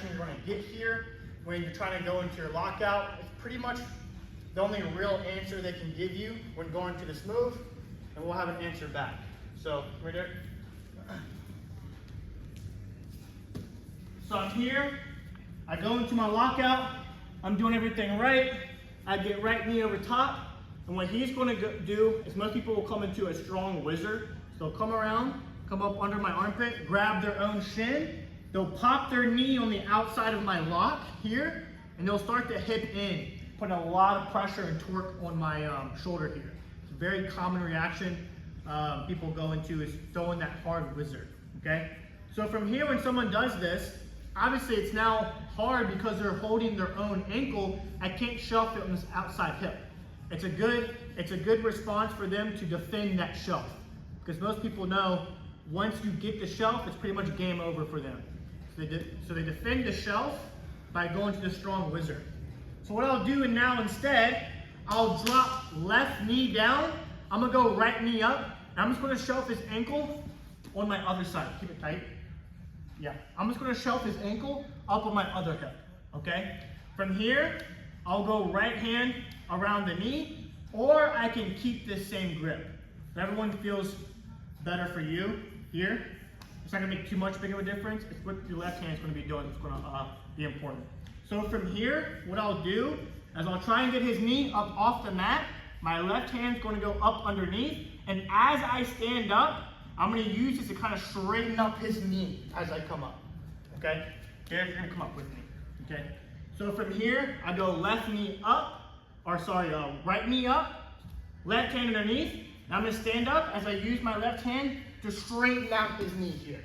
reaction you're going to get here when you're trying to go into your lockout. It's pretty much the only real answer they can give you when going to this move, and we'll have an answer back. So, right there. So I'm here, I go into my lockout, I'm doing everything right, I get right knee over top, and what he's going to do is most people will come into a strong whizzer. So they'll come around, come up under my armpit, grab their own shin, they'll pop their knee on the outside of my lock here, and they'll start to hip in, putting a lot of pressure and torque on my shoulder here. It's a very common reaction people go into is throwing that hard whizzer, okay? So from here, when someone does this, obviously it's now hard because they're holding their own ankle. I can't shelf it on this outside hip. It's a good response for them to defend that shelf, because most people know once you get the shelf, it's pretty much game over for them. So they defend the shelf by going to the strong whizzer. So what I'll do now instead, I'll drop left knee down. I'm gonna go right knee up, and I'm just gonna shelf his ankle on my other side. Keep it tight. Yeah, I'm just gonna shelf his ankle up on my other hip, okay? From here, I'll go right hand around the knee, or I can keep this same grip. If everyone feels better for you here, it's not gonna make too much big of a difference. It's what your left hand's gonna be doing that's gonna be important. So from here, what I'll do is I'll try and get his knee up off the mat. My left hand's gonna go up underneath, and as I stand up, I'm gonna use this to kind of straighten up his knee as I come up, okay? Derek's gonna come up with me, okay? So from here, I go left knee up, right knee up, left hand underneath, and I'm gonna stand up as I use my left hand to straighten out his knee here,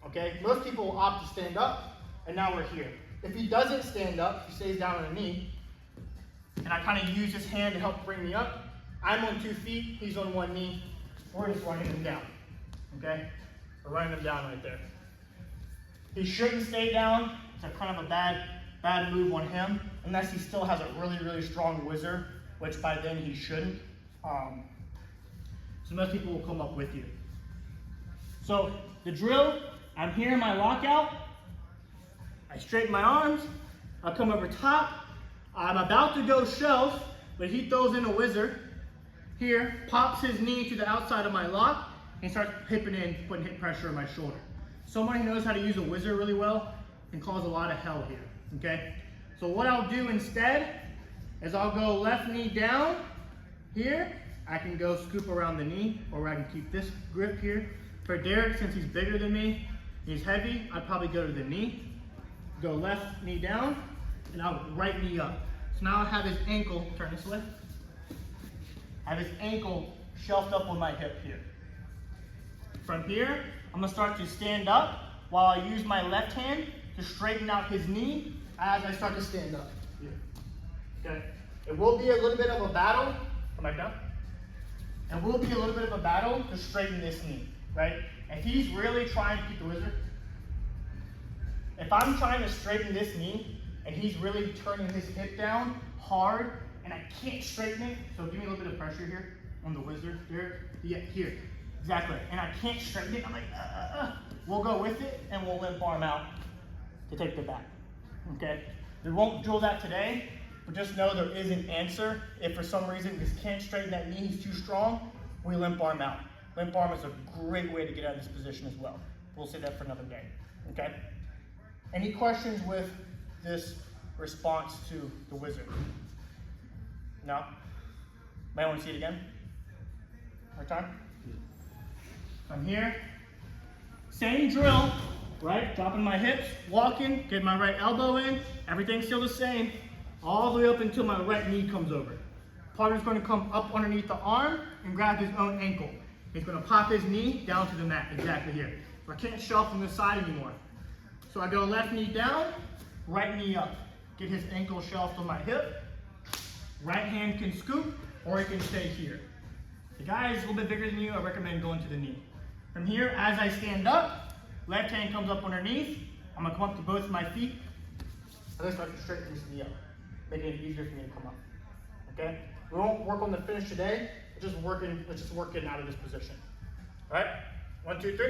okay? Most people will opt to stand up, and now we're here. If he doesn't stand up, he stays down on the knee, and I kind of use his hand to help bring me up. I'm on 2 feet, he's on 1 knee, we're just running him down. Okay, we're running him down right there. He shouldn't stay down. It's a kind of a bad move on him, unless he still has a really strong whizzer, which by then he shouldn't. So most people will come up with you. So the drill, I'm here in my lockout. I straighten my arms. I come over top. I'm about to go shelf, but he throws in a whizzer. Here, pops his knee to the outside of my lock, and starts hipping in, putting hip pressure on my shoulder. Someone who knows how to use a whizzer really well can cause a lot of hell here, okay? So what I'll do instead is I'll go left knee down here. I can go scoop around the knee, or I can keep this grip here. For Derek, since he's bigger than me, he's heavy, I'd probably go to the knee, go left knee down, and I'll right knee up. So now I have his ankle, turn this way, I have his ankle shelved up on my hip here. From here, I'm gonna start to stand up while I use my left hand to straighten out his knee as I start to stand up here. Okay. It will be a little bit of a battle. Come back down. It will be a little bit of a battle to straighten this knee, right? If he's really trying to keep the whizzer, if I'm trying to straighten this knee and he's really turning his hip down hard and I can't straighten it, so give me a little bit of pressure here on the whizzer here. Yeah, here. Exactly, and I can't straighten it. I'm like, We'll go with it, and we'll limp arm out to take the back, okay? We won't drill that today, but just know there is an answer. If for some reason this can't straighten that knee, he's too strong, we limp arm out. Limp arm is a great way to get out of this position as well. We'll say that for another day, okay? Any questions with this response to the whizzer? No? Might want to see it again? More time? I'm here, same drill, right? Dropping my hips, walking, getting my right elbow in, everything's still the same, all the way up until my right knee comes over. Partner's gonna come up underneath the arm and grab his own ankle. He's gonna pop his knee down to the mat, exactly here. So I can't shelf from this side anymore. So I go left knee down, right knee up. Get his ankle shelved on my hip. Right hand can scoop, or he can stay here. The guy is a little bit bigger than you, I recommend going to the knee. From here, as I stand up, left hand comes up underneath. I'm gonna come up to both my feet. I'm gonna start to straighten this knee up, making it easier for me to come up, okay? We won't work on the finish today, let's just work getting out of this position. All right, 1, 2, 3.